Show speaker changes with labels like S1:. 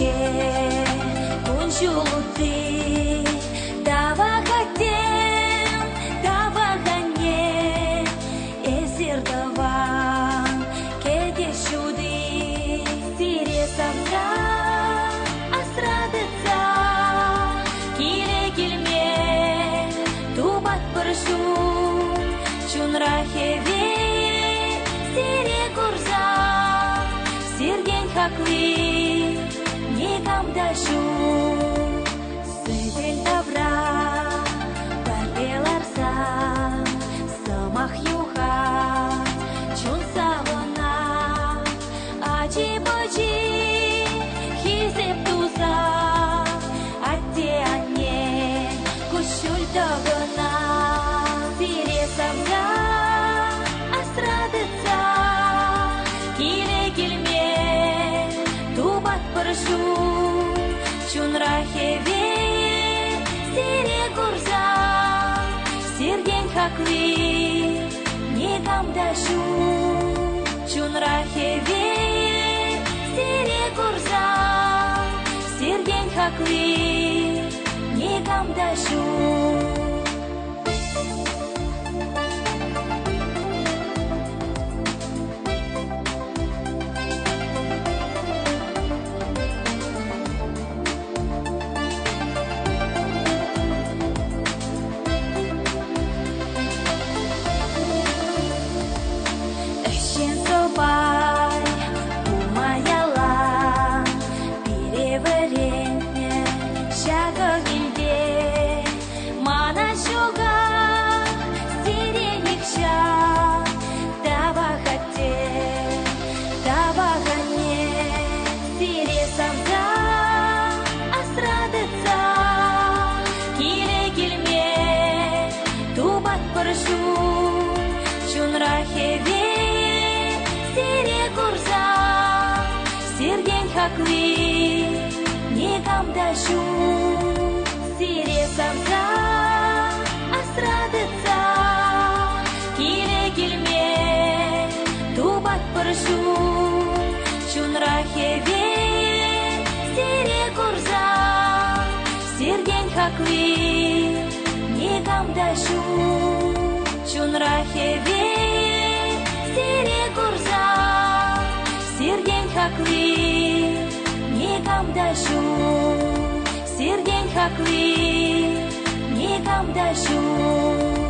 S1: Che kunjuluti Dava hatem, dava ganye Esir dava kede shudi Sire samda asradetsa Kile kilme tubat pershu Chunrahevi Sire gurza Sirgen hakli Никам дашу Сыдель добра Барбеларса Самах юха Чун савана Ачи-бачи Хизеп туза Атте анне Кушуль догына Сире самда Астрадыца Киле килме Тубат паршу Чунрахеве Сире гурза Сирген хакли Никам дашу Чунрахеве Сире гурза Сирген хакли Никам дашу Чунрахеве Сире гурза Сирген хакли Никам дашу Сире самза Астрадыца Киле килме Тубат паршу Чунрахеве Сире гурза Сирген хакли Никам дашу Чунрахеве Сире гурза Сирген хакли Никам дашу Сирген хакли Никам дашу